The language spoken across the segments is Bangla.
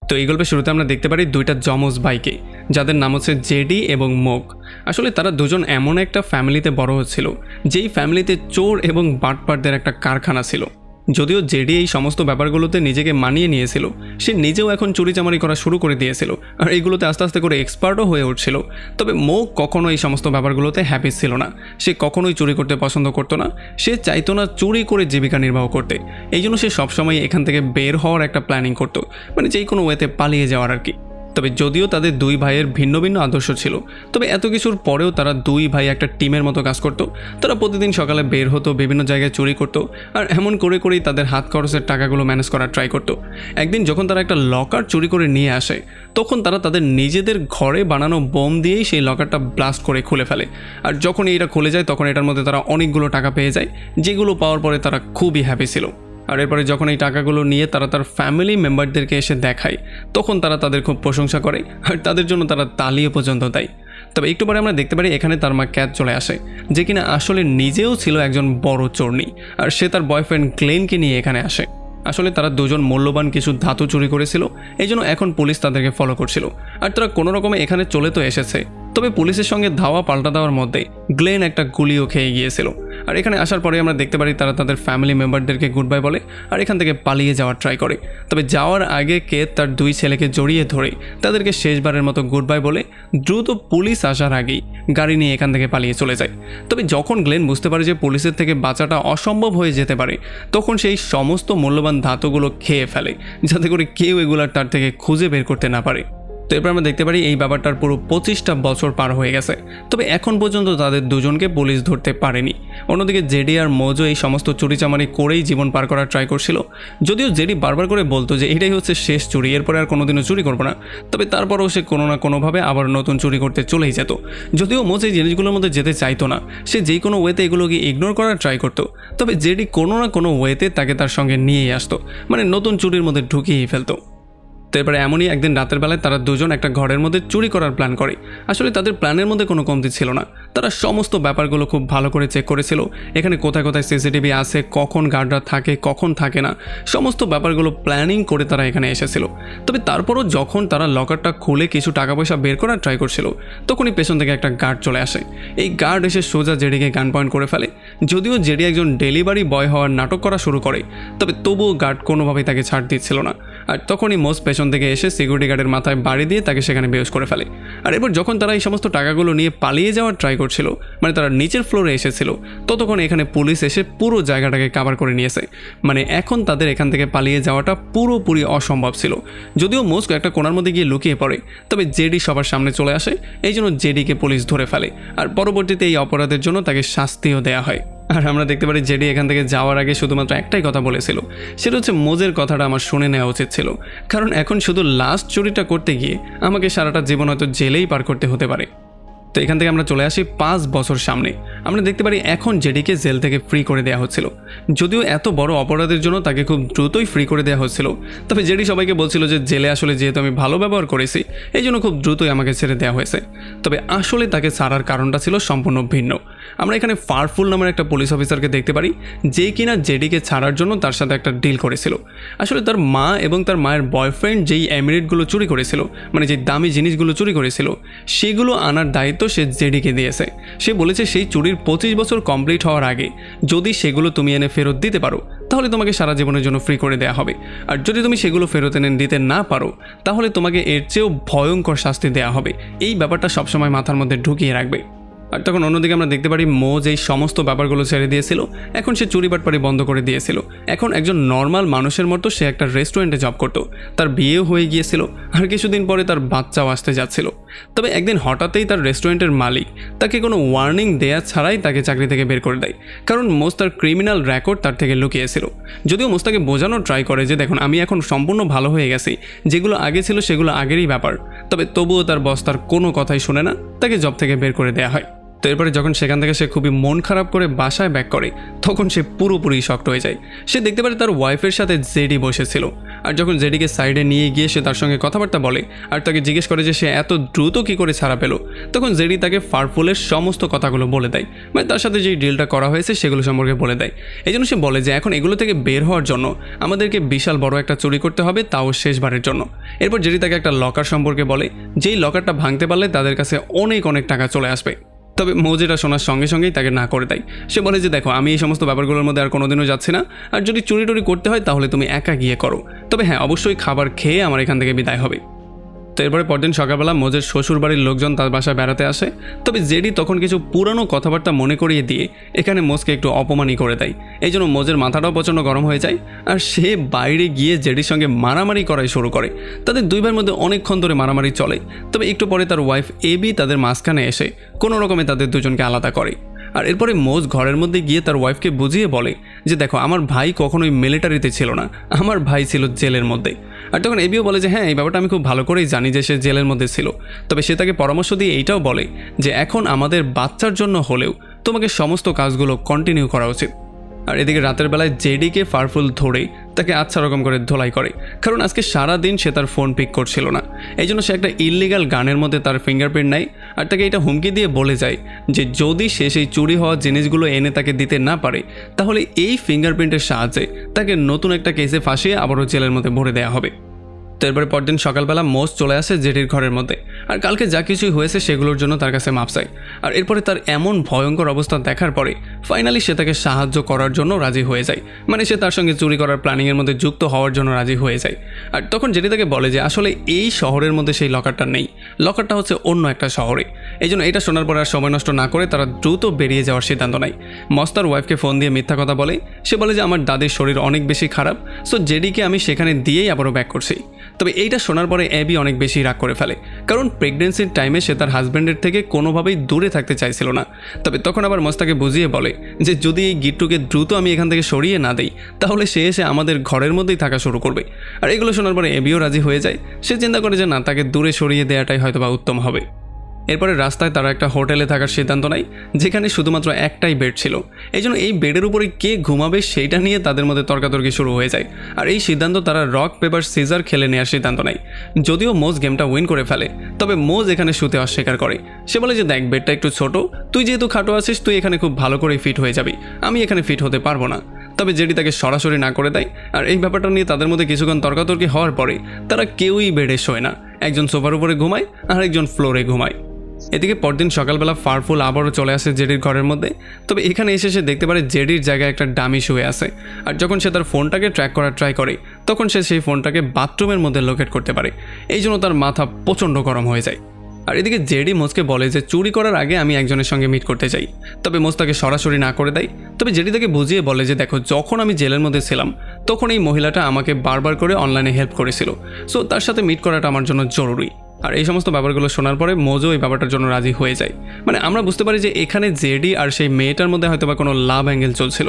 তো এই গল্পের শুরুতে আমরা দেখতে পারি দুইটা যমজ ভাইকে, যাদের নাম হচ্ছে জেডি এবং মোগ। আসলে তারা দুজন এমন একটা ফ্যামিলিতে বড় হচ্ছিল যেই ফ্যামিলিতে চোর এবং বাটপারদের একটা কারখানা ছিল। যদিও জেডি এই সমস্ত ব্যাপারগুলোতে নিজেকে মানিয়ে নিয়েছিল, সে নিজেও এখন চুরিচামারি করা শুরু করে দিয়েছিল আর এইগুলোতে আস্তে আস্তে করে এক্সপার্টও হয়ে উঠছিল। তবে মোগ কখনো এই সমস্ত ব্যাপারগুলোতে হ্যাপি ছিল না। সে কখনোই চুরি করতে পছন্দ করতো না, সে চাইতো না চুরি করে জীবিকা নির্বাহ করতে। এই জন্য সে সবসময় এখান থেকে বের হওয়ার একটা প্ল্যানিং করতো, মানে যেই কোনো ওয়েতে পালিয়ে যাওয়ার আর কি। তবে যদিও তাদের দুই ভাইয়ের ভিন্ন ভিন্ন আদর্শ ছিল, তবে এত কিছুর পরেও তারা দুই ভাই একটা টিমের মতো কাজ করত। তারা প্রতিদিন সকালে বের হতো, বিভিন্ন জায়গায় চুরি করতো, আর এমন করে করেই তাদের হাত খরচের টাকাগুলো ম্যানেজ করার ট্রাই করতো। একদিন যখন তারা একটা লকার চুরি করে নিয়ে আসে, তখন তারা তাদের নিজেদের ঘরে বানানো বোম দিয়েই সেই লকারটা ব্লাস্ট করে খুলে ফেলে। আর যখন এটা খুলে যায় তখন এটার মধ্যে তারা অনেকগুলো টাকা পেয়ে যায়, যেগুলো পাওয়ার পরে তারা খুবই হ্যাপি ছিল। আর এরপরে যখন এই টাকাগুলো নিয়ে তারা তার ফ্যামিলি মেম্বারদেরকে এসে দেখায়, তখন তারা তাদের খুব প্রশংসা করে আর তাদের জন্য তারা তালিও পর্যন্ত দেয়। তবে একটু পরে আমরা দেখতে পারি এখানে তার মা ক্যাট চলে আসে, যে কিনা আসলে নিজেও ছিল একজন বড় চোরনি, আর সে তার বয়ফ্রেন্ড গ্লেনকে নিয়ে এখানে আসে। আসলে তারা দুজন মূল্যবান কিছু ধাতু চুরি করেছিল, এই জন্য এখন পুলিশ তাদেরকে ফলো করছিল। আর তারা কোনো রকমে এখানে চলে তো এসেছে, তবে পুলিশের সঙ্গে ধাওয়া পাল্টা দেওয়ার মধ্যে গ্লেন একটা গুলিও খেয়ে গিয়েছিল। আর এখানে আসার পরে আমরা দেখতে পারি তারা তাদের ফ্যামিলি মেম্বারদেরকে গুড বাই বলে আর এখান থেকে পালিয়ে যাওয়ার ট্রাই করে। তবে যাওয়ার আগে কেত তার দুই ছেলেকে জড়িয়ে ধরে তাদেরকে শেষবারের মতো গুড বাই বলে দ্রুত পুলিশ আসার আগেই গাড়ি নিয়ে এখান থেকে পালিয়ে চলে যায়। তবে যখন গ্লেন বুঝতে পারে যে পুলিশের থেকে বাঁচাটা অসম্ভব হয়ে যেতে পারে, তখন সেই সমস্ত মূল্যবান ধাতুগুলো খেয়ে ফেলে, যাতে করে কেউ এগুলার তার থেকে খুঁজে বের করতে না পারে। তো এরপর আমরা দেখতে পারি এই ব্যাপারটার পুরো 25টা বছর পার হয়ে গেছে, তবে এখন পর্যন্ত তাদের দুজনকে পুলিশ ধরতে পারেনি। অন্যদিকে জেডি আর মোজো এই সমস্ত চুরিচামারি করেই জীবন পার করার ট্রাই করছিল। যদিও জেডি বারবার করে বলতো যে এটাই হচ্ছে শেষ চুরি, এরপরে আর কোনোদিনও চুরি করবো না, তবে তারপরেও সে কোনো না কোনোভাবে আবার নতুন চুরি করতে চলেই যেত। যদিও মোজো এই জিনিসগুলোর মধ্যে যেতে চাইতো না, সে যেই কোনো ওয়েতে এগুলোকে ইগনোর করার ট্রাই করতো, তবে জেডি কোনো না কোনো ওয়েতে তাকে তার সঙ্গে নিয়েই আসতো, মানে নতুন চুরির মধ্যে ঢুকিয়েই ফেলতো। তো এরপরে এমনই একদিন রাতের বেলায় তারা দুজন একটা ঘরের মধ্যে চুরি করার প্ল্যান করে। আসলে তাদের প্ল্যানের মধ্যে কোনো কমতি ছিল না, তারা সমস্ত ব্যাপারগুলো খুব ভালো করে চেক করেছিল। এখানে কোথায় কোথায় সিসিটিভি আছে, কখন গার্ডরা থাকে কখন থাকে না, সমস্ত ব্যাপারগুলো প্ল্যানিং করে তারা এখানে এসেছিল। তবে তারপরও যখন তারা লকারটা খুলে কিছু টাকা পয়সা বের করার ট্রাই করছিল, তখনই পেছন থেকে একটা গার্ড চলে আসে। এই গার্ড এসে সোজা জেডিকে গান পয়েন্ট করে ফেলে। যদিও জেডি একজন ডেলিভারি বয় হওয়ার নাটক করা শুরু করে, তবে তবুও গার্ড কোনোভাবেই তাকে ছাড় দিচ্ছিল না। আর তখনই মোজ পেছন থেকে এসে সিকিউরিটি গার্ডের মাথায় বাড়ি দিয়ে তাকে সেখানে বেহুশ করে ফেলে। আর এরপর যখন তারা এই সমস্ত টাকাগুলো নিয়ে পালিয়ে যাওয়ার ট্রাই করছিল, মানে তারা নিচের ফ্লোরে এসেছিল, ততক্ষণ এখানে পুলিশ এসে পুরো জায়গাটাকে কভার করে নিয়েছে। মানে এখন তাদের এখান থেকে পালিয়ে যাওয়াটা পুরোপুরি অসম্ভব ছিল। যদিও মোজ একটা কোণার মধ্যে গিয়ে লুকিয়ে পড়ে, তবে জেডি সবার সামনে চলে আসে, এই জন্য জেডিকে পুলিশ ধরে ফেলে আর পরবর্তীতে এই অপরাধের জন্য তাকে শাস্তিও দেওয়া হয়। আর আমরা দেখতে পারি জেডি এখান থেকে যাওয়ার আগে শুধুমাত্র একটাই কথা বলেছিল, সেটা হচ্ছে মোজের কথাটা আমার শুনে নেওয়া উচিত ছিল, কারণ এখন শুধু লাস্ট চুরিটা করতে গিয়ে আমাকে সারাটা জীবন হয়তো জেলেই পার করতে হতে পারে। তো এখান থেকে আমরা চলে আসি 5 বছর সামনে। আমরা দেখতে পারি এখন জেডিকে জেল থেকে ফ্রি করে দেওয়া হচ্ছিল। যদিও এত বড় অপরাধের জন্য তাকে খুব দ্রুতই ফ্রি করে দেওয়া হচ্ছিল, তবে জেডি সবাইকে বলছিল যে জেলে আসলে যেহেতু আমি ভালো ব্যবহার করেছি, এই জন্য খুব দ্রুতই আমাকে ছেড়ে দেওয়া হয়েছে। তবে আসলে তাকে ছাড়ার কারণটা ছিল সম্পূর্ণ ভিন্ন। আমরা এখানে ফারফুল নামের একটা পুলিশ অফিসারকে দেখতে পারি, যে কিনা জেডিকে ছাড়ার জন্য তার সাথে একটা ডিল করেছিল। আসলে তার মা এবং তার মায়ের বয়ফ্রেন্ড যেই এমিরেটগুলো চুরি করেছিল, মানে যে দামি জিনিসগুলো চুরি করেছিল, সেগুলো আনার দায়িত্ব সে জেডিকে দিয়েছে। সে বলেছে সেই চুরির 25 বছর কমপ্লিট হওয়ার আগে যদি সেগুলো তুমি এনে ফেরত দিতে পারো, তাহলে তোমাকে সারা জীবনের জন্য ফ্রি করে দেওয়া হবে। আর যদি তুমি সেগুলো ফেরত এনে দিতে না পারো, তাহলে তোমাকে এর চেয়েও ভয়ঙ্কর শাস্তি দেওয়া হবে। এই ব্যাপারটা সবসময় মাথার মধ্যে ঢুকিয়ে রাখবে। আর তখন অন্যদিকে আমরা দেখতে পারি মোজ এই সমস্ত ব্যাপারগুলো ছেড়ে দিয়েছিল, এখন সে চুরি বাটপারি বন্ধ করে দিয়েছিল। এখন একজন নর্মাল মানুষের মতো সে একটা রেস্টুরেন্টে জব করতো, তার বিয়েও হয়ে গিয়েছিল আর কিছুদিন পরে তার বাচ্চাও আসতে যাচ্ছিল। তবে একদিন হঠাৎই তার রেস্টুরেন্টের মালিক তাকে কোনো ওয়ার্নিং দেয়া ছাড়াই তাকে চাকরি থেকে বের করে দেয়, কারণ মোজ তার ক্রিমিনাল রেকর্ড তার থেকে লুকিয়েছিল। যদিও মোজ তাকে বোঝানোর ট্রাই করে যে দেখুন আমি এখন সম্পূর্ণ ভালো হয়ে গেছি, যেগুলো আগে ছিল সেগুলো আগেরই ব্যাপার, তবে তবুও তার বস তার কোনো কথাই শুনে না, তাকে জব থেকে বের করে দেওয়া হয়। তো তো এরপরে যখন সেখান থেকে সে খুবই মন খারাপ করে বাসায় ব্যাক করে তখন সে পুরোপুরি শকড হয়ে যায়। সে দেখতে পারে তার ওয়াইফের সাথে জেডি বসেছিল, আর যখন জেডিকে সাইডে নিয়ে গিয়ে সে তার সঙ্গে কথাবার্তা বলে আর তাকে জিজ্ঞেস করে যে সে এত দ্রুত কী করে ছাড়া পেল, তখন জেডি তাকে ফারফুলের সমস্ত কথাগুলো বলে দেয়, মানে তার সাথে যেই ডিলটা করা হয়েছে সেগুলো সম্পর্কে বলে দেয়। এই জন্য সে বলে যে এখন এগুলো থেকে বের হওয়ার জন্য আমাদেরকে বিশাল বড় একটা চুরি করতে হবে, তাও শেষবারের জন্য। এরপর জেডি তাকে একটা লকার সম্পর্কে বলে, যেই লকারটা ভাঙতে পারলে তাদের কাছে অনেক অনেক টাকা চলে আসবে। তবে মোজ এটা শোনার সঙ্গে সঙ্গেই তাকে না করে দেয়। সে বলে যে দেখো, আমি এই সমস্ত ব্যাপারগুলোর মধ্যে আর কোনোদিনও যাচ্ছি না, আর যদি চুরি টুরি করতে হয় তাহলে তুমি একা গিয়ে করো, তবে হ্যাঁ অবশ্যই খাবার খেয়ে আমার এখান থেকে বিদায় হবে। তো এরপরে পরদিন সকালবেলা মোজের শ্বশুর বাড়ির লোকজন তার বাসায় বেড়াতে আসে। তবে জেডি তখন কিছু পুরানো কথাবার্তা মনে করিয়ে দিয়ে এখানে মোজকে একটু অপমানই করে দেয়। এই জন্য মোজের মাথাটাও প্রচণ্ড গরম হয়ে যায়, আর সে বাইরে গিয়ে জেডির সঙ্গে মারামারি করাই শুরু করে। তাদের দুই ভাইয়ের মধ্যে অনেকক্ষণ ধরে মারামারি চলে। তবে একটু পরে তার ওয়াইফ এবি তাদের মাঝখানে এসে কোনো রকমে তাদের দুজনকে আলাদা করে। আর এরপরে মোজ ঘরের মধ্যে গিয়ে তার ওয়াইফকে বুঝিয়ে বলে যে দেখো, আমার ভাই কখনোই মিলিটারিতে ছিল না, আমার ভাই ছিল জেলের মধ্যে। আর তখন এবিও বলে যে হ্যাঁ, এই ব্যাপারটা আমি খুব ভালো করেই জানি যে সে জেলের মধ্যে ছিল। তবে সে তাকে পরামর্শ দিয়ে এইটাও বলে যে এখন আমাদের বাচ্চার জন্য হলেও তোমাকে সমস্ত কাজগুলো কন্টিনিউ করা উচিত। আর এদিকে রাতের বেলায় জেডিকে ফারফুল ধরেই তাকে আচ্ছা রকম করে ধোলাই করে, কারণ আজকে সারা দিন সে তার ফোন পিক করছিল না। এই জন্য সে একটা ইললিগাল গানের মধ্যে তার ফিঙ্গারপ্রিন্ট নেয়, আর তাকে এটা হুমকি দিয়ে বলে যায় যে যদি সে সেই চুরি হওয়া জিনিসগুলো এনে তাকে দিতে না পারে তাহলে এই ফিঙ্গারপ্রিন্টের সাহায্যে তাকে নতুন একটা কেসে ফাঁসিয়ে আবারও জেলের মধ্যে ভরে দেওয়া হবে। তো এরপরে পরদিন সকালবেলা মোজ চলে আসে জেডির ঘরের মধ্যে, আর কালকে যা কিছুই হয়েছে সেগুলোর জন্য তার কাছে মাপ চায়। আর এরপরে তার এমন ভয়ঙ্কর অবস্থা দেখার পরে ফাইনালি সে তাকে সাহায্য করার জন্য রাজি হয়ে যায়, মানে সে তার সঙ্গে চুরি করার প্ল্যানিংয়ের মধ্যে যুক্ত হওয়ার জন্য রাজি হয়ে যায়। আর তখন জেডি তাকে বলে যে আসলে এই শহরের মধ্যে সেই লকারটা নেই, লকারটা হচ্ছে অন্য একটা শহরে। এই জন্য এটা শোনার পরে আর সময় নষ্ট না করে তারা দ্রুত বেরিয়ে যাওয়ার সিদ্ধান্ত নেয়। মস্তার ওয়াইফকে ফোন দিয়ে মিথ্যা কথা বলে, সে বলে যে আমার দাদির শরীর অনেক বেশি খারাপ, সো জেডিকে আমি সেখানে দিয়েই আবারও ব্যাক করছি। তবে এইটা শোনার পরে অ্যাবি অনেক বেশি রাগ করে ফেলে, কারণ প্রেগনেন্সির টাইমে সে তার হাজব্যান্ডের থেকে কোনোভাবেই দূরে থাকতে চাইছিল না। তবে তখন আবার মস্তাকে বুঝিয়ে বলে যে যদি এই গিট্টুকে দ্রুত আমি এখান থেকে সরিয়ে না দেই তাহলে সে এসে আমাদের ঘরের মধ্যেই থাকা শুরু করবে। আর এগুলো শোনার পরে অ্যাবিও রাজি হয়ে যায়। সে চিন্তা করে যে না, তাকে দূরে সরিয়ে দেওয়াটাই হয়তোবা উত্তম হবে। এরপরে রাস্তায় তারা একটা হোটেলে থাকার সিদ্ধান্ত নেয়, যেখানে শুধুমাত্র একটাই বেড ছিল। এই জন্য এই বেডের উপরে কে ঘুমাবে সেইটা নিয়ে তাদের মধ্যে তর্কাতর্কি শুরু হয়ে যায়। আর এই সিদ্ধান্ত তারা রক পেপার সিজার খেলে নেওয়ার সিদ্ধান্ত নেয়। যদিও মোজ গেমটা উইন করে ফেলে, তবে মোজ এখানে শুতে অস্বীকার করে। সে বলে যে দেখ, বেডটা একটু ছোট, তুই যেহেতু খাটো আছিস তুই এখানে খুব ভালো করে ফিট হয়ে যাবি, আমি এখানে ফিট হতে পারবো না। তবে জেডি তাকে সরাসরি না করে দেয়। আর এই ব্যাপারটা নিয়ে তাদের মধ্যে কিছুক্ষণ তর্কাতর্কি হওয়ার পরে তারা কেউই বেডে শোয় না, একজন সোফার উপরে ঘুমায় আর একজন ফ্লোরে ঘুমায়। এদিকে পরদিন সকালবেলা ফারফুল আবারও চলে আসে জেডির ঘরের মধ্যে। তবে এখানে এসে সে দেখতে পারে জেডির জায়গায় একটা ডামি শুয়ে আছে। আর যখন সে তার ফোনটাকে ট্র্যাক করার ট্রাই করে তখন সে সেই ফোনটাকে বাথরুমের মধ্যে লোকেট করতে পারে। এই জন্য তার মাথা প্রচণ্ড গরম হয়ে যায়। আর এদিকে জেডি মোজকে বলে যে চুরি করার আগে আমি একজনের সঙ্গে মিট করতে চাই। তবে মোজ তাকে সরাসরি না করে দেয়। তবে জেডি তাকে বুঝিয়ে বলে যে দেখো, যখন আমি জেলের মধ্যে ছিলাম তখন এই মহিলাটা আমাকে বারবার করে অনলাইনে হেল্প করেছিল, সো তার সাথে মিট করাটা আমার জন্য জরুরি। আর এই সমস্ত ব্যাপারগুলো শোনার পরে মোজও এই ব্যাপারটার জন্য রাজি হয়ে যায়। মানে আমরা বুঝতে পারি যে এখানে জেডি আর সেই মেয়েটার মধ্যে হয়তো বা কোনো লাভ অ্যাঙ্গেল চলছিল।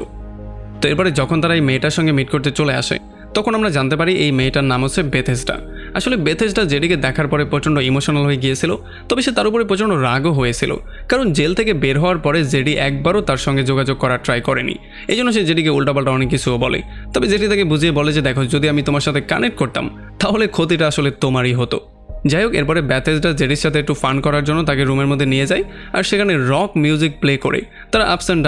তো এরপরে যখন তারা এই মেয়েটার সঙ্গে মিট করতে চলে আসে তখন আমরা জানতে পারি এই মেয়েটার নাম হচ্ছে বেথেসডা। আসলে বেথেসডা জেডিকে দেখার পরে প্রচণ্ড ইমোশনাল হয়ে গিয়েছিল। তবে সে তার উপরে প্রচণ্ড রাগও হয়েছিল, কারণ জেল থেকে বের হওয়ার পরে জেডি একবারও তার সঙ্গে যোগাযোগ করার ট্রাই করেনি। এই জন্য সে জেডিকে উল্টাপাল্টা অনেক কিছুও বলে। তবে জেডি তাকে বুঝিয়ে বলে যে দেখো, যদি আমি তোমার সাথে কানেক্ট করতাম তাহলে ক্ষতিটা আসলে তোমারই হতো। যাই হোক, এরপরে বেথেসডা জেডির সাথে একটু ফান করার জন্য তাকে রুমের মধ্যে নিয়ে যায়। আর সেখানে রক মিউজিক প্লে করে তারা আপস অ্যান্ড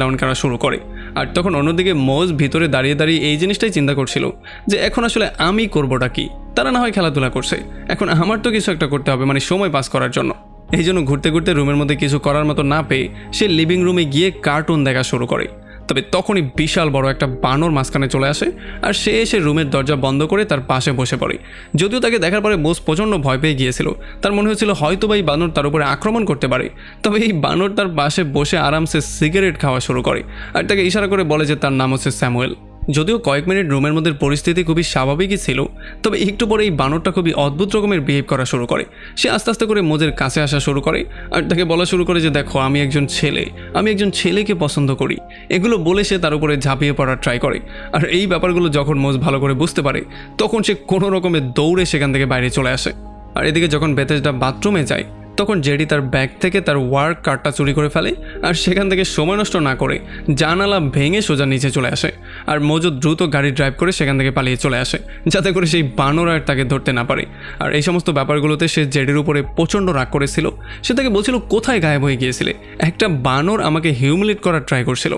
ডাউন করা শুরু করে। আর তখন অন্যদিকে মোজ ভিতরে দাঁড়িয়ে দাঁড়িয়ে এই জিনিসটাই চিন্তা করছিল যে এখন আসলে আমি করবোটা কি। তারা না হয় খেলাধুলা করছে, এখন আমার তো কিছু একটা করতে হবে, মানে সময় পাস করার জন্য। এই জন্য ঘুরতে ঘুরতে রুমের মধ্যে কিছু করার মতো না পেয়ে সে লিভিং রুমে গিয়ে কার্টুন দেখা শুরু করে। তবে তখনই বিশাল বড় একটা বানর মাঝখানে চলে আসে, আর সে এসে রুমের দরজা বন্ধ করে তার পাশে বসে পড়ে। যদিও তাকে দেখার পরে মোজ প্রচণ্ড ভয় পেয়ে গিয়েছিল, তার মনে হয়েছিল হয়তো বা এই বানর তার উপরে আক্রমণ করতে পারে। তবে এই বানর তার পাশে বসে আরামসে সিগারেট খাওয়া শুরু করে, আর তাকে ইশারা করে বলে যে তার নাম হচ্ছে স্যামুয়েল। যদিও কয়েক মিনিট রুমের মধ্যে পরিস্থিতি খুবই স্বাভাবিকই ছিল, তবে একটু পরে এই বানরটা খুবই অদ্ভুত রকমের বিহেভ করা শুরু করে। সে আস্তে আস্তে করে মোজের কাছে আসা শুরু করে আর তাকে বলা শুরু করে যে দেখো, আমি একজন ছেলেকে পছন্দ করি। এগুলো বলে সে তার উপরে ঝাঁপিয়ে পড়ার ট্রাই করে। আর এই ব্যাপারগুলো যখন মোজ ভালো করে বুঝতে পারে তখন সে কোনো রকমের দৌড়ে সেখান থেকে বাইরে চলে আসে। আর এদিকে যখন বেথেসডা বাথরুমে যায় তখন জেডি তার ব্যাগ থেকে তার ওয়ার্ক কার্ডটা চুরি করে ফেলে আর সেখান থেকে সময় নষ্ট না করে জানালা ভেঙে সোজা নিচে চলে আসে। আর মজুদ দ্রুত গাড়ি ড্রাইভ করে সেখান থেকে পালিয়ে চলে আসে, যাতে করে সেই বানর আর তাকে ধরতে না পারে। আর এই সমস্ত ব্যাপারগুলোতে সে জেডির উপরে প্রচণ্ড রাগ করেছিল। সে তাকে বলছিল, কোথায় গায়েব হয়ে গিয়েছিলে? একটা বানর আমাকে হিউমিলেট করার ট্রাই করছিল।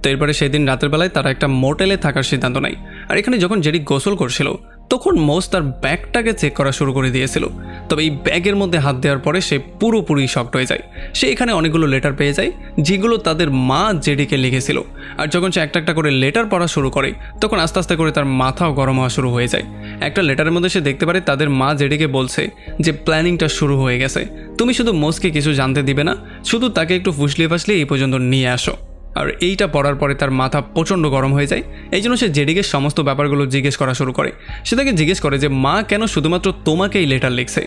তো এরপরে সেদিন রাতের বেলায় তারা একটা মোটেলে থাকার সিদ্ধান্ত নেয়। আর এখানে যখন জেডি গোসল করছিল তখন মোজ তার ব্যাগটাকে চেক করা শুরু করে দিয়েছিল। তবে এই ব্যাগের মধ্যে হাত দেওয়ার পরে সে পুরোপুরি শকড হয়ে যায়। সে এখানে অনেকগুলো লেটার পেয়ে যায় যেগুলো তাদের মা জেডিকে লিখেছিল। আর যখন সে একটা একটা করে লেটার পড়া শুরু করে তখন আস্তে আস্তে করে তার মাথাও গরম হওয়া শুরু হয়ে যায়। একটা লেটারের মধ্যে সে দেখতে পারে তাদের মা জেডিকে বলছে যে প্ল্যানিংটা শুরু হয়ে গেছে, তুমি শুধু মোজকে কিছু জানতে দিবে না, শুধু তাকে একটু ফুসলিয়ে ফাসলিয়ে এই পর্যন্ত নিয়ে আসো। আর এইটা পড়ার পরে তার মাথা প্রচণ্ড গরম হয়ে যায়। এই জন্য সে জেডিকে সমস্ত ব্যাপারগুলো জিজ্ঞেস করা শুরু করে। সে তাকে জিজ্ঞেস করে যে মা কেন শুধুমাত্র তোমাকে এই লেটার লিখছে।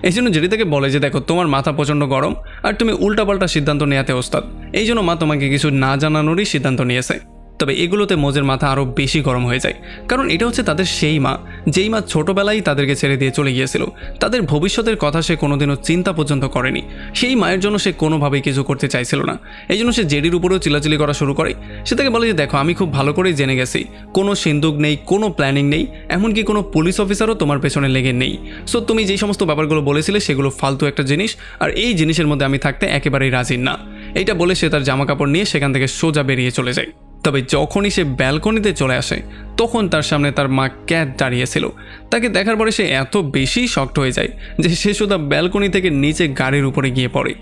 এই জন্য জেডি তাকে বলে যে দেখো, তোমার মাথা প্রচণ্ড গরম আর তুমি উল্টাপাল্টা সিদ্ধান্ত নেওয়াতে ওস্তাদ, এই জন্য মা তোমাকে কিছু না জানানোরই সিদ্ধান্ত নিয়েছে। তবে এগুলোতে মোজের মাথা আরও বেশি গরম হয়ে যায়, কারণ এটা হচ্ছে তাদের সেই মা যেই মা ছোটোবেলায় তাদেরকে ছেড়ে দিয়ে চলে গিয়েছিল। তাদের ভবিষ্যতের কথা সে কোনোদিনও চিন্তা পর্যন্ত করেনি। সেই মায়ের জন্য সে কোনোভাবেই কিছু করতে চাইছিল না। এই জন্য সে জেডির উপরেও চিলাচিলি করা শুরু করে। সে তাকে বলে যে দেখো, আমি খুব ভালো করেই জেনে গেছি কোনো সিন্দুক নেই, কোনো প্ল্যানিং নেই, এমনকি কোনো পুলিশ অফিসারও তোমার পেছনে লেগে নেই। সো তুমি যেই সমস্ত ব্যাপারগুলো বলেছিলে সেগুলো ফালতু একটা জিনিস, আর এই জিনিসের মধ্যে আমি থাকতে একেবারেই রাজি না। এইটা বলে সে তার জামা কাপড় নিয়ে সেখান থেকে সোজা বেরিয়ে চলে যায়। তবে যখনই সে ব্যালকনিতে চলে আসে তখন তার সামনে তার মা ক্যাট দাঁড়িয়েছিল। তাকে দেখার পরে সে এত বেশি শকড হয়ে যায় যে সে শুধু ব্যালকনি থেকে নিচে গাড়ির উপরে গিয়ে পড়ে।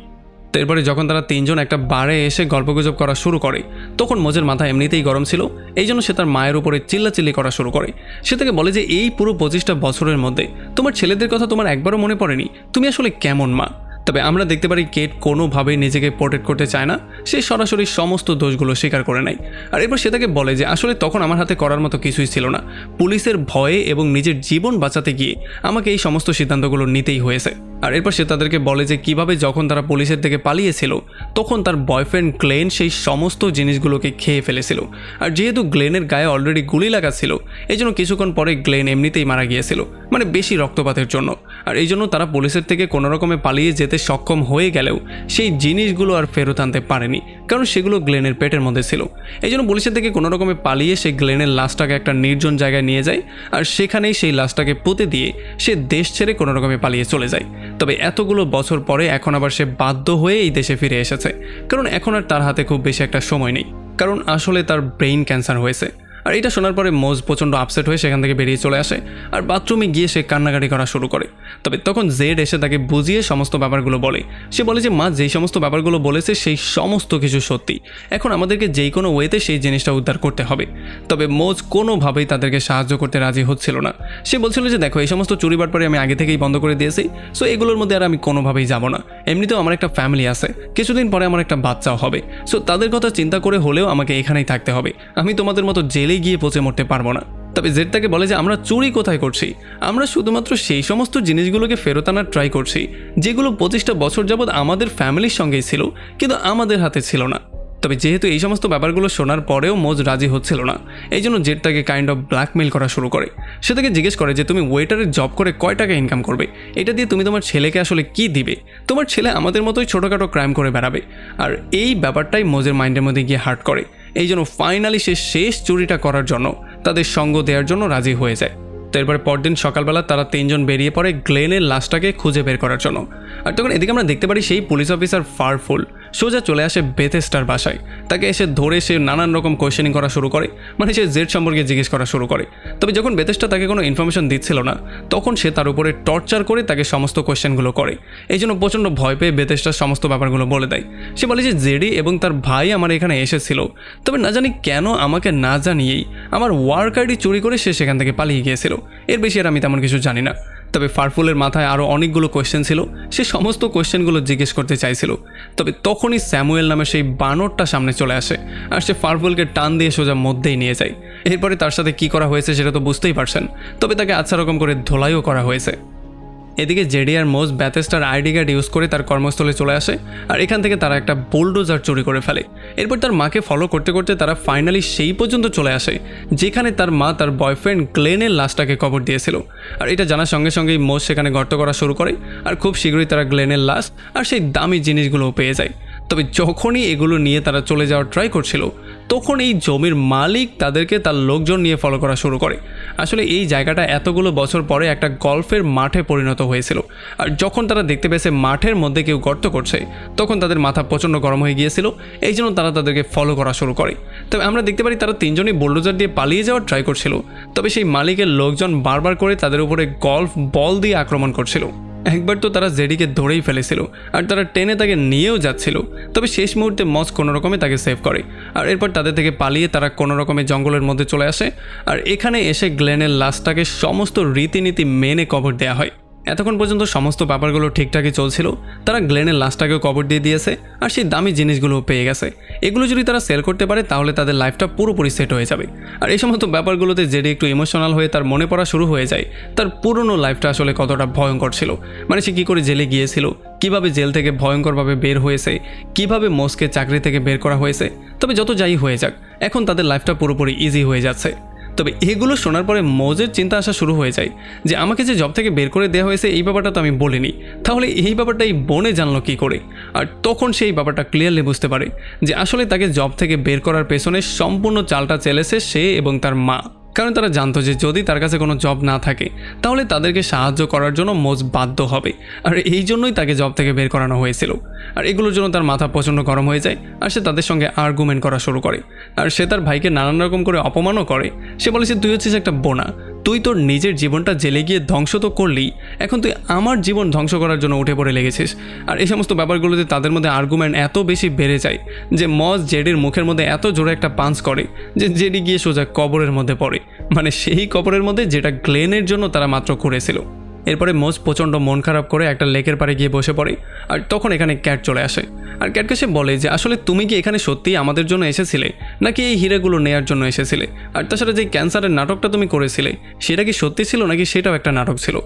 তো এরপরে যখন তারা তিনজন একটা বারে এসে গল্পগুজব করা শুরু করে তখন মোজের মাথা এমনিতেই গরম ছিল। এই জন্য সে তার মায়ের উপরে চিল্লাচিল্লি করা শুরু করে। সে তাকে বলে যে এই পুরো 25টা বছরের মধ্যে তোমার ছেলেদের কথা তোমার একবারও মনে পড়েনি, তুমি আসলে কেমন মা? তবে আমরা দেখতে পারি কেট কোনোভাবেই নিজেকে প্রোটেক্ট করতে চায় না। সে সরাসরি সমস্ত দোষগুলো স্বীকার করে নেয়। আর এরপর সে তাকে বলে যে আসলে তখন আমার হাতে করার মতো কিছুই ছিল না। পুলিশের ভয়ে এবং নিজের জীবন বাঁচাতে গিয়ে আমাকে এই সমস্ত সিদ্ধান্তগুলো নিতেই হয়েছে। আর এরপর সে তাদেরকে বলে যে কিভাবে যখন তারা পুলিশের থেকে পালিয়েছিল তখন তার বয়ফ্রেন্ড গ্লেন সেই সমস্ত জিনিসগুলোকে খেয়ে ফেলেছিল। আর যেহেতু গ্লেনের গায়ে অলরেডি গুলি লাগা ছিল এই জন্য কিছুক্ষণ পরে গ্লেন এমনিতেই মারা গিয়েছিল, মানে বেশি রক্তপাতের জন্য। আর এই জন্য তারা পুলিশের থেকে কোনো রকমে পালিয়ে যেতে সক্ষম হয়ে গেলেও সেই জিনিসগুলো আর ফেরত আনতে পারেনি, কারণ সেগুলো গ্লেনের পেটের মধ্যে ছিল। এই জন্য পুলিশের থেকে কোনো রকমে পালিয়ে সে গ্লেনের লাশটাকে একটা নির্জন জায়গায় নিয়ে যায় আর সেখানেই সেই লাশটাকে পুঁতে দিয়ে সে দেশ ছেড়ে কোনো রকমে পালিয়ে চলে যায়। তবে এতগুলো বছর পরে এখন আবার সে বাধ্য হয়ে এই দেশে ফিরে এসেছে, কারণ এখন আর তার হাতে খুব বেশি একটা সময় নেই, কারণ আসলে তার ব্রেইন ক্যান্সার হয়েছে। আর এটা শোনার পরে মোজ প্রচণ্ড আপসেট হয়ে সেখান থেকে বেরিয়ে চলে আসে আর বাথরুমে গিয়ে সে কান্নাকাটি করা শুরু করে। তবে তখন জেড এসে তাকে বুঝিয়ে সমস্ত ব্যাপারগুলো বলে। সে বলে যে মা যেই সমস্ত ব্যাপারগুলো বলেছে সেই সমস্ত কিছু সত্যি, এখন আমাদেরকে যেই কোনো ওয়েতে সেই জিনিসটা উদ্ধার করতে হবে। তবে মোজ কোনোভাবেই তাদেরকে সাহায্য করতে রাজি হচ্ছিল না। সে বলছিল যে দেখো, এই সমস্ত চুরি বাটপারি আমি আগে থেকেই বন্ধ করে দিয়েছি, সো এগুলোর মধ্যে আর আমি কোনোভাবেই যাব না। এমনিতেও আমার একটা ফ্যামিলি আছে, কিছুদিন পরে আমার একটা বাচ্চাও হবে, সো তাদের কথা চিন্তা করে হলেও আমাকে এখানেই থাকতে হবে। আমি তোমাদের মতো জেলে গিয়ে পচে মরতে পারবো না। তবে জেড তাকে বলে যে আমরা চুরি কোথায় করছি, আমরা শুধুমাত্র সেই সমস্ত জিনিসগুলোকে ফেরত আনার ট্রাই করছি যেগুলো 25টা বছর যাবৎ আমাদের ফ্যামিলির সঙ্গেই ছিল কিন্তু আমাদের হাতে ছিল না। তবে যেহেতু এই সমস্ত ব্যাপারগুলো শোনার পরেও মোজ রাজি হচ্ছিল না, এই জন্য জেড তাকে কাইন্ড অফ ব্ল্যাকমেইল করা শুরু করে। সে তাকে জিজ্ঞেস করে যে তুমি ওয়েটারের জব করে কয় টাকা ইনকাম করবে, এটা দিয়ে তুমি তোমার ছেলেকে আসলে কি দিবে? তোমার ছেলে আমাদের মতোই ছোটোখাটো ক্রাইম করে বেড়াবে। আর এই ব্যাপারটাই মোজের মাইন্ডের মধ্যে গিয়ে হার্ট করে। এই জন্য ফাইনালি সে শেষ চুরিটা করার জন্য তাদের সঙ্গ দেওয়ার জন্য রাজি হয়ে যায়। তো এরপরে পরদিন সকালবেলা তারা তিনজন বেরিয়ে পড়ে গ্লেনের লাশটাকে খুঁজে বের করার জন্য। আর তখন এদিকে আমরা দেখতে পারি সেই পুলিশ অফিসার ফারফুল সোজা চলে আসে বেথেস্টার বাসায়। তাকে এসে ধরে সে নানান রকম কোয়েশ্চেনিং করা শুরু করে, মানে সে জেড সম্পর্কে জিজ্ঞেস করা শুরু করে। তবে যখন বেথেস্টা তাকে কোনো ইনফরমেশন দিচ্ছিল না তখন সে তার উপরে টর্চার করে তাকে সমস্ত কোয়েশ্চেনগুলো করে। এই জন্য প্রচণ্ড ভয় পেয়ে বেথেস্টার সমস্ত ব্যাপারগুলো বলে দেয়। সে বলে যে জেডি এবং তার ভাই আমার এখানে এসেছিল, তবে না জানি কেন আমাকে না জানিয়েই আমার ওয়ার্ক আইডি চুরি করে সে সেখান থেকে পালিয়ে গিয়েছিল। এর বেশি আর আমি তেমন কিছু জানি না। তবে ফারফুলের মাথায় আরও অনেকগুলো কোয়েশ্চেন ছিল, সে সমস্ত কোয়েশ্চেনগুলো জিজ্ঞেস করতে চাইছিল। তবে তখনই স্যামুয়েল নামে সেই বানরটা সামনে চলে আসে আর সে ফারফুলকে টান দিয়ে সোজা মধ্যেই নিয়ে যায়। এরপরে তার সাথে কি করা হয়েছে সেটা তো বুঝতেই পারছেন, তবে তাকে আচ্ছা রকম করে ধোলাইও করা হয়েছে। এদিকে জেডি আর মোজ ব্যাথেস্টার আইডি কার্ড ইউজ করে তার কর্মস্থলে চলে আসে আর এখান থেকে তারা একটা বুলডোজার চুরি করে ফেলে। এরপর তার মাকে ফলো করতে করতে তারা ফাইনালি সেই পর্যন্ত চলে আসে যেখানে তার মা তার বয়ফ্রেন্ড গ্লেনের লাশটাকে কবর দিয়েছিল। আর এটা জানার সঙ্গে সঙ্গেই মোজ সেখানে গর্ত করা শুরু করে আর খুব শীঘ্রই তারা গ্লেনের লাশ আর সেই দামি জিনিসগুলোও পেয়ে যায়। তবে যখনই এগুলো নিয়ে তারা চলে যাওয়ার ট্রাই করছিল তখন এই জমির মালিক তাদেরকে তার লোকজন নিয়ে ফলো করা শুরু করে। আসলে এই জায়গাটা এতগুলো বছর পরে একটা গল্ফের মাঠে পরিণত হয়েছিল আর যখন তারা দেখতে পেয়েছে মাঠের মধ্যে কেউ গর্ত করছে তখন তাদের মাথা প্রচণ্ড গরম হয়ে গিয়েছিল, এই জন্য তারা তাদেরকে ফলো করা শুরু করে। তবে আমরা দেখতে পারি তারা তিনজনই বুলডোজার দিয়ে পালিয়ে যাওয়ার ট্রাই করছিল, তবে সেই মালিকের লোকজন বারবার করে তাদের উপরে গল্ফ বল দিয়ে আক্রমণ করছিল। একবার তো তারা জেডিকে ধরেই ফেলেছিল আর তারা টেনে তাকে নিয়েও যাচ্ছিল, তবে শেষ মুহূর্তে মজ কোনো রকমে তাকে সেভ করে আর এরপর তাদের থেকে পালিয়ে তারা কোনো রকমে জঙ্গলের মধ্যে চলে আসে আর এখানে এসে গ্লেনের লাশটাকে সমস্ত রীতিনীতি মেনে কবর দেওয়া হয়। এতক্ষণ পর্যন্ত সমস্ত ব্যাপারগুলো ঠিকঠাকই চলছিল, তারা গ্লেনের লাশটাকেও কবর দিয়ে দিয়েছে আর সেই দামি জিনিসগুলোও পেয়ে গেছে। এগুলো যদি তারা সেল করতে পারে তাহলে তাদের লাইফটা পুরোপুরি সেট হয়ে যাবে। আর এই সমস্ত ব্যাপারগুলোতে জেডি একটু ইমোশনাল হয়ে তার মনে পড়া শুরু হয়ে যায় তার পুরনো লাইফটা আসলে কতটা ভয়ঙ্কর ছিল, মানে সে কী করে জেলে গিয়েছিল, কিভাবে জেল থেকে ভয়ঙ্করভাবে বের হয়েছে, কিভাবে মোজকে চাকরি থেকে বের করা হয়েছে। তবে যত যাই হয়ে যাক এখন তাদের লাইফটা পুরোপুরি ইজি হয়ে যাচ্ছে। তবে এগুলো শোনার পরে মোজের চিন্তা আসা শুরু হয়ে যায় যে আমাকে যে জব থেকে বের করে দেওয়া হয়েছে এই ব্যাপারটা তো আমি বলিনি, তাহলে এই ব্যাপারটা এই বোনে জানলো কী করে। আর তখন সেই ব্যাপারটা ক্লিয়ারলি বুঝতে পারে যে আসলে তাকে জব থেকে বের করার পেছনে সম্পূর্ণ চালটা চেলেছে সে এবং তার মা, কারণ তারা জানতো যে যদি তার কাছে কোনো জব না থাকে তাহলে তাদেরকে সাহায্য করার জন্য মোজ বাধ্য হবে আর এই জন্যই তাকে জব থেকে বের করানো হয়েছিল। আর এগুলোর জন্য তার মাথা প্রচণ্ড গরম হয়ে যায় আর সে তাদের সঙ্গে আর্গুমেন্ট করা শুরু করে আর সে তার ভাইকে নানান রকম করে অপমানও করে। সে বলেছে তুই হচ্ছিস একটা বোনা, তুই তোর নিজের জীবনটা জেলে গিয়ে ধ্বংস তো করলি, এখন তুই আমার জীবন ধ্বংস করার জন্য উঠে পড়ে লেগেছিস। আর এই সমস্ত ব্যাপারগুলোতে তাদের মধ্যে আর্গুমেন্ট এত বেশি বেড়ে যায় যে মজ জেডির মুখের মধ্যে এত জোরে একটা পাঞ্চ করে যে জেডি গিয়ে সোজা কবরের মধ্যে পড়ে, মানে সেই কবরের মধ্যে যেটা গ্লেনের জন্য তারা মাত্র করেছিল। এরপরে মোজ প্রচণ্ড মন খারাপ করে একটা লেকের পাড়ে গিয়ে বসে পড়ে আর তখন এখানে ক্যাট চলে আসে আর ক্যাটকে সে বলে যে আসলে তুমি কি এখানে সত্যিই আমাদের জন্য এসেছিলে নাকি এই হিরেগুলো নেয়ার জন্য এসেছিলে, আর তাছাড়া যে ক্যান্সারের নাটকটা তুমি করেছিলে সেটা কি সত্যি ছিল নাকি সেটাও একটা নাটক ছিল।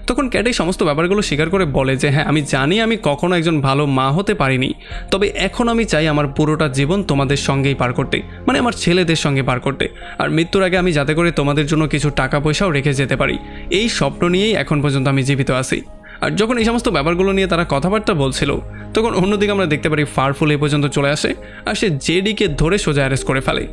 তখন ক্যাট এই সমস্ত ব্যাপারগুলো স্বীকার করে বলে যে হ্যাঁ আমি জানি আমি কখনো একজন ভালো মা হতে পারিনি, তবে এখন আমি চাই আমার পুরোটা জীবন তোমাদের সঙ্গেই পার করতে, মানে আমার ছেলেদের সঙ্গে পার করতে, আর মৃত্যুর আগে আমি যাতে করে তোমাদের জন্য কিছু টাকা পয়সাও রেখে যেতে পারি, এই স্বপ্ন নিয়েই এখন পর্যন্ত আমি জীবিত আছি। আর যখন এই সমস্ত ব্যাপারগুলো নিয়ে তারা কথাবার্তা বলছিল তখন অন্যদিকে আমরা দেখতে পারি ফারফুল এই পর্যন্ত চলে আসে আর সে জেডিকে ধরে সোজা অ্যারেস্ট করে ফেলে।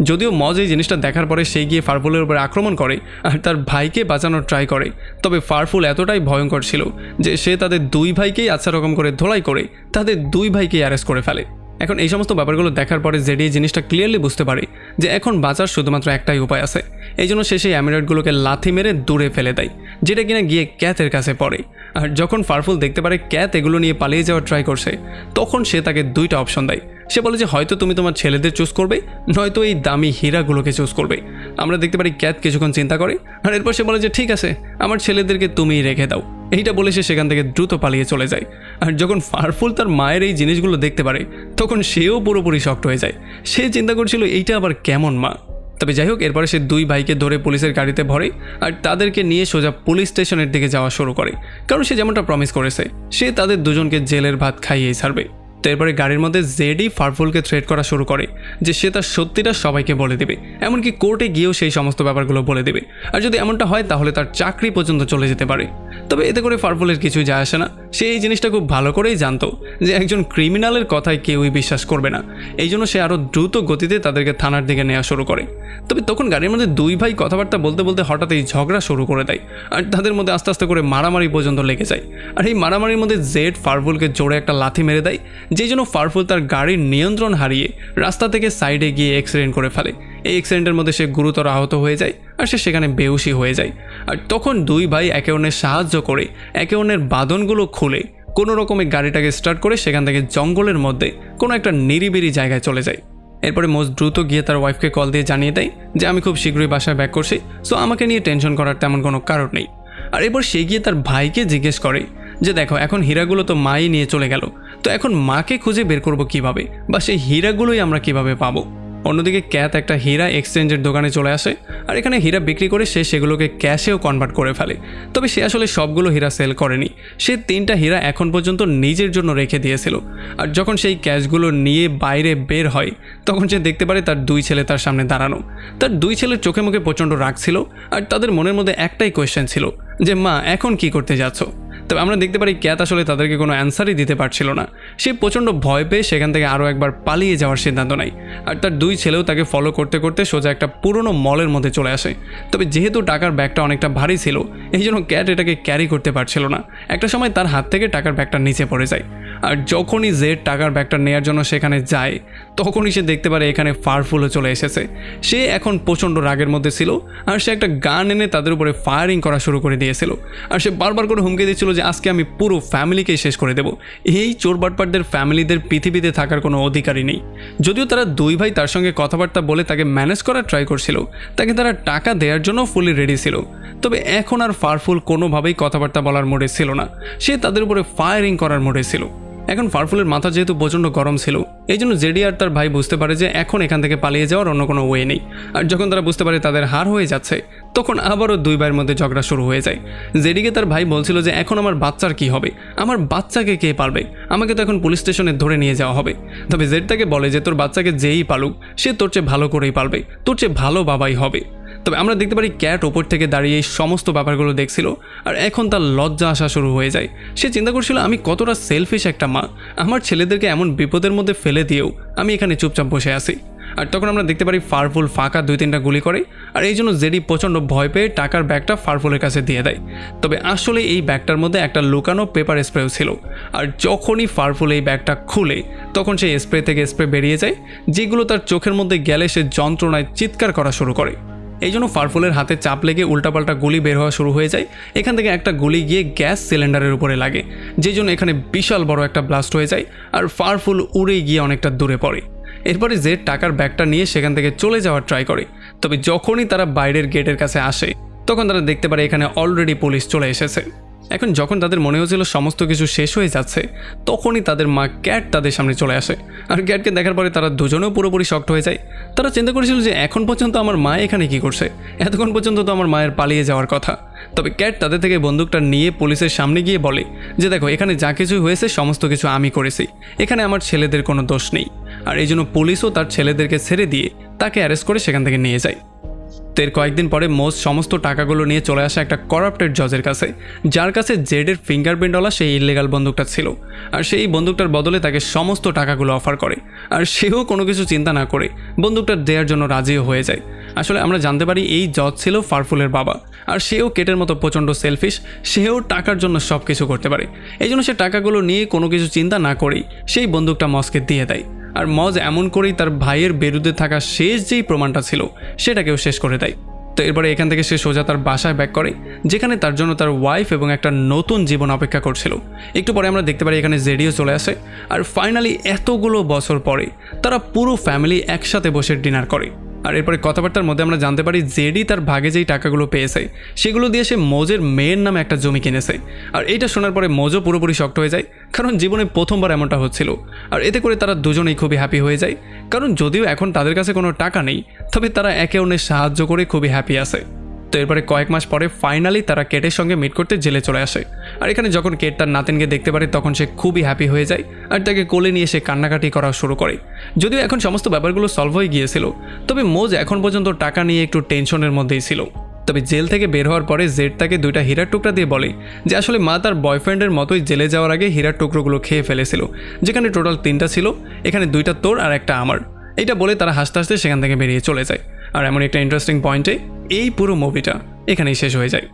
যদিও মজ এই জিনিসটা দেখার পরে সে গিয়ে ফারফুলের উপরে আক্রমণ করে আর তার ভাইকে বাঁচানোর ট্রাই করে, তবে ফারফুল এতটাই ভয়ঙ্কর ছিল যে সে তাদের দুই ভাইকেই আচ্ছা রকম করে ধোলাই করে তাদের দুই ভাইকেই অ্যারেস্ট করে ফেলে। এখন এই সমস্ত ব্যাপারগুলো দেখার পরে জেডি এই জিনিসটা ক্লিয়ারলি বুঝতে পারে যে এখন বাঁচার শুধুমাত্র একটাই উপায় আছে, এই জন্য সে সেই অ্যামিরয়েডগুলোকে লাথি মেরে দূরে ফেলে দেয়, যেটা কিনা গিয়ে ক্যাথের কাছে পড়ে। আর যখন ফারফুল দেখতে পারে ক্যাথ এগুলো নিয়ে পালিয়ে যাওয়ার ট্রাই করছে তখন সে তাকে দুইটা অপশন দেয়। সে বলে যে হয়তো তুমি তোমার ছেলেদের চুজ করবে, নয়তো এই দামি হীরাগুলোকে চুজ করবে। আমরা দেখতে পারি ক্যাথ কিছুক্ষণ চিন্তা করে আর এরপর সে বলে যে ঠিক আছে আমার ছেলেদেরকে তুমিই রেখে দাও, এইটা বলে সে সেখান থেকে দ্রুত পালিয়ে চলে যায়। আর যখন ফারফুল তার মায়ের এই জিনিসগুলো দেখতে পারে তখন সেও পুরোপুরি শক্ট হয়ে যায়, সে চিন্তা করছিল এইটা আবার কেমন মা। তবে যাই হোক এরপরে সে দুই ভাইকে ধরে পুলিশের গাড়িতে ভরে আর তাদেরকে নিয়ে সোজা পুলিশ স্টেশনের দিকে যাওয়া শুরু করে, কারণ সে যেমনটা প্রমিস করেছে সে তাদের দুজনকে জেলের ভাত খাইয়েই ছাড়বে। তো এরপরে গাড়ির মধ্যে জেডি ফারফুলকে থ্রেট করা শুরু করে যে সে তার সত্যিটা সবাইকে বলে দেবে, এমনকি কোর্টে গিয়েও সেই সমস্ত ব্যাপারগুলো বলে দেবে, আর যদি এমনটা হয় তাহলে তার চাকরি পর্যন্ত চলে যেতে পারে। তবে এতে করে ফারফুলের কিছুই যায় আসে না, সে এই জিনিসটা খুব ভালো করেই জানতো যে একজন ক্রিমিনালের কথায় কেউই বিশ্বাস করবে না, এই জন্য সে আরও দ্রুত গতিতে তাদেরকে থানার দিকে নেওয়া শুরু করে। তবে তখন গাড়ির মধ্যে দুই ভাই কথাবার্তা বলতে বলতে হঠাৎই ঝগড়া শুরু করে দেয় আর তাদের মধ্যে আস্তে আস্তে করে মারামারি পর্যন্ত লেগে যায়। আর এই মারামারির মধ্যে জেড ফারফুলকে জোরে একটা লাথি মেরে দেয়, যেই জন্য ফারফুল তার গাড়ির নিয়ন্ত্রণ হারিয়ে রাস্তা থেকে সাইডে গিয়ে অ্যাক্সিডেন্ট করে ফেলে। এই অ্যাক্সিডেন্টের মধ্যে সে গুরুতর আহত হয়ে যায় আর সে সেখানে বেহুশি হয়ে যায়। আর তখন দুই ভাই একে অন্যের সাহায্য করে একে অন্যের বাঁধনগুলো খুলে কোনো রকমে গাড়িটাকে স্টার্ট করে সেখান থেকে জঙ্গলের মধ্যে কোনো একটা নিরিবিলি জায়গায় চলে যায়। এরপরে মোজ দ্রুত গিয়ে তার ওয়াইফকে কল দিয়ে জানিয়ে দেয় যে আমি খুব শীঘ্রই বাসায় ব্যাক করছি, সো আমাকে নিয়ে টেনশন করার তেমন কোনো কারণ নেই। আর এরপর সে গিয়ে তার ভাইকে জিজ্ঞেস করে যে দেখো এখন হীরাগুলো তো মাই নিয়ে চলে গেল, তো এখন মাকে খুঁজে বের করবো কিভাবে, বা সেই হীরাগুলোই আমরা কিভাবে পাবো। অন্যদিকে ক্যাথ একটা হীরা এক্সচেঞ্জের দোকানে চলে আসে আর এখানে হীরা বিক্রি করে সে সেগুলোকে ক্যাশেও কনভার্ট করে ফেলে। তবে সে আসলে সবগুলো হীরা সেল করেনি, সে 3টা হীরা এখন পর্যন্ত নিজের জন্য রেখে দিয়েছিল। আর যখন সেই ক্যাশগুলো নিয়ে বাইরে বের হয় তখন সে দেখতে পারে তার 2 ছেলে তার সামনে দাঁড়ানো। তার 2 ছেলের চোখে মুখে প্রচণ্ড রাগ ছিল আর তাদের মনের মধ্যে একটাই কোয়েশ্চেন ছিল যে মা এখন কি করতে যাচ্ছ। তবে আমরা দেখতে পারি ক্যাথ আসলে তাদেরকে কোনো অ্যান্সারই দিতে পারছিল না। সে প্রচণ্ড ভয় পেয়ে সেখান থেকে আরও একবার পালিয়ে যাওয়ার সিদ্ধান্ত নেয় আর তার 2 ছেলেও তাকে ফলো করতে করতে সোজা একটা পুরনো মলের মধ্যে চলে আসে। তবে যেহেতু টাকার ব্যাগটা অনেকটা ভারী ছিল এই জন্য ক্যাট এটাকে ক্যারি করতে পারছিল না। একটা সময় তার হাত থেকে টাকার ব্যাগটা নিচে পড়ে যায় আর যখনই জেড টাকার ব্যাগটা নেওয়ার জন্য সেখানে যায় তখনই সে দেখতে পারে এখানে ফারফুলও চলে এসেছে। সে এখন প্রচণ্ড রাগের মধ্যে ছিল আর সে একটা গান এনে তাদের উপরে ফায়ারিং করা শুরু করে দিয়েছিল আর সে বারবার করে হুমকি দিচ্ছিল যে আজকে আমি পুরো ফ্যামিলিকেই শেষ করে দেব। এই চোর বাটপারদের ফ্যামিলিদের পৃথিবীতে থাকার কোনো অধিকারই নেই। যদিও তারা 2 ভাই তার সঙ্গে কথাবার্তা বলে তাকে ম্যানেজ করার ট্রাই করছিল, তাকে তারা টাকা দেওয়ার জন্য ফুলি রেডি ছিল, তবে এখন আর ফারফুল কোনোভাবেই কথাবার্তা বলার মোডে ছিল না, সে তাদের উপরে ফায়ারিং করার মোডে ছিল। এখন ফারফুলের মাথা যেহেতু প্রচণ্ড গরম ছিল এই জন্য জেডি আর তার ভাই বুঝতে পারে যে এখন এখান থেকে পালিয়ে যাওয়ার অন্য কোনো ওয়ে নেই। আর যখন তারা বুঝতে পারে তাদের হার হয়ে যাচ্ছে তখন আবারও 2 ভাইয়ের মধ্যে ঝগড়া শুরু হয়ে যায়। জেডিকে তার ভাই বলছিল যে এখন আমার বাচ্চার কি হবে, আমার বাচ্চাকে কে পালবে, আমাকে তো এখন পুলিশ স্টেশনে ধরে নিয়ে যাওয়া হবে। তবে জেড তাকে বলে যে তোর বাচ্চাকে যেই পালুক সে তোর চেয়ে ভালো করেই পালবে, তোর চেয়ে ভালো বাবাই হবে। তবে আমরা দেখতে পারি ক্যাট ওপর থেকে দাঁড়িয়ে এই সমস্ত ব্যাপারগুলো দেখছিল আর এখন তার লজ্জা আসা শুরু হয়ে যায়। সে চিন্তা করছিল আমি কতটা সেলফিশ একটা মা, আমার ছেলেদেরকে এমন বিপদের মধ্যে ফেলে দিয়েও আমি এখানে চুপচাপ বসে আছি। আর তখন আমরা দেখতে পারি ফারফুল ফাঁকা 2-3টা গুলি করে আর এই জন্য জেডি প্রচণ্ড ভয় পেয়ে টাকার ব্যাগটা ফারফুলের কাছে দিয়ে দেয়। তবে আসলে এই ব্যাগটার মধ্যে একটা লুকানো পেপার স্প্রেও ছিল আর যখনই ফারফুল এই ব্যাগটা খুলে তখন সেই স্প্রে থেকে স্প্রে বেরিয়ে যায় যেগুলো তার চোখের মধ্যে গেলে সে যন্ত্রণায় চিৎকার করা শুরু করে। এই জন্য ফারফুলের হাতে চাপ লেগে উল্টাপাল্টা গুলি বের হওয়া শুরু হয়ে যায়। এখান থেকে একটা গুলি গিয়ে গ্যাস সিলিন্ডারের উপরে লাগে যে জন্য এখানে বিশাল বড় একটা ব্লাস্ট হয়ে যায় আর ফারফুল উড়ে গিয়ে অনেকটা দূরে পড়ে। এরপরে জেড টাকার ব্যাগটা নিয়ে সেখান থেকে চলে যাওয়ার ট্রাই করে, তবে যখনই তারা বাইরের গেটের কাছে আসে তখন তারা দেখতে পারে এখানে অলরেডি পুলিশ চলে এসেছে। এখন যখন তাদের মনে হয়েছিল সমস্ত কিছু শেষ হয়ে যাচ্ছে তখনই তাদের মা ক্যাট তাদের সামনে চলে আসে আর ক্যাটকে দেখার পরে তারা দুজনেও পুরোপুরি শক্ট হয়ে যায়। তারা চিন্তা করেছিল যে এখন পর্যন্ত আমার মা এখানে কি করছে, এতক্ষণ পর্যন্ত তো আমার মায়ের পালিয়ে যাওয়ার কথা। তবে ক্যাট তাদের থেকে বন্দুকটা নিয়ে পুলিশের সামনে গিয়ে বলে যে দেখো এখানে যা কিছু হয়েছে সমস্ত কিছু আমি করেছি, এখানে আমার ছেলেদের কোনো দোষ নেই। আর এই জন্য পুলিশও তার ছেলেদেরকে ছেড়ে দিয়ে তাকে অ্যারেস্ট করে সেখান থেকে নিয়ে যায়। এর কয়েকদিন পরে মোজ সমস্ত টাকাগুলো নিয়ে চলে আসে একটা করাপ্টেড জজের কাছে, যার কাছে জেডের ফিঙ্গারপ্রিন্টওয়ালা সেই ইললিগাল বন্দুকটা ছিল আর সেই বন্দুকটার বদলে তাকে সমস্ত টাকাগুলো অফার করে আর সেও কোনো কিছু চিন্তা না করে বন্দুকটা দেওয়ার জন্য রাজিও হয়ে যায়। আসলে আমরা জানতে পারি এই জজ ছিল ফারফুলের বাবা আর সেও কেটের মতো প্রচণ্ড সেলফিশ, সেও টাকার জন্য সব কিছু করতে পারে। এই জন্য সে টাকাগুলো নিয়ে কোনো কিছু চিন্তা না করেই সেই বন্দুকটা মজকে দিয়ে দেয় আর মজ এমন করেই তার ভাইয়ের বিরুদ্ধে থাকা শেষ যেই প্রমাণটা ছিল সেটাকেও শেষ করে দেয়। তো এরপরে এখান থেকে সে সোজা তার বাসায় ব্যাক করে যেখানে তার জন্য তার ওয়াইফ এবং একটা নতুন জীবন অপেক্ষা করছিল। একটু পরে আমরা দেখতে পারি এখানে জেডিও চলে আসে আর ফাইনালি এতগুলো বছর পরে তারা পুরো ফ্যামিলি একসাথে বসে ডিনার করে। আর এরপরে কথাবার্তার মধ্যে আমরা জানতে পারি জেডি তার ভাগে যেই টাকাগুলো পেয়েছে সেগুলো দিয়ে সে মোজের মেয়ের নামে একটা জমি কিনেছে। আর এইটা শোনার পরে মোজও পুরোপুরি শক্ট হয়ে যায়, কারণ জীবনে প্রথমবার এমনটা হচ্ছিল। আর এতে করে তারা দুজনেই খুবই হ্যাপি হয়ে যায়, কারণ যদিও এখন তাদের কাছে কোনো টাকা নেই তবে তারা একে অন্যের সাহায্য করে খুবই হ্যাপি আছে। তো এরপরে কয়েক মাস পরে ফাইনালি তারা কেটের সঙ্গে মিট করতে জেলে চলে আসে। আর এখানে যখন কেট তার নাতিনকে দেখতে পারে তখন সে খুবই হ্যাপি হয়ে যায় আর তাকে কোলে নিয়ে সে কান্নাকাটি করা শুরু করে। যদিও এখন সমস্ত ব্যাপারগুলো সলভ হয়ে গিয়েছিল তবে মোজ এখন পর্যন্ত টাকা নিয়ে একটু টেনশনের মধ্যেই ছিল। তবে জেল থেকে বের হওয়ার পরে জেড তাকে 2টা হীরার টুকরা দিয়ে বলে যে আসলে মা তার বয়ফ্রেন্ডের মতোই জেলে যাওয়ার আগে হীরার টুকরোগুলো খেয়ে ফেলেছিল, যেখানে টোটাল 3টা ছিল, এখানে 2টা তোর আর একটা আমার। এটা বলে তারা হাসতে হাসতে সেখান থেকে বেরিয়ে চলে যায়। আর এমন একটা ইন্টারেস্টিং পয়েন্টে এই পুরো মুভিটা এখানেই শেষ হয়ে যায়।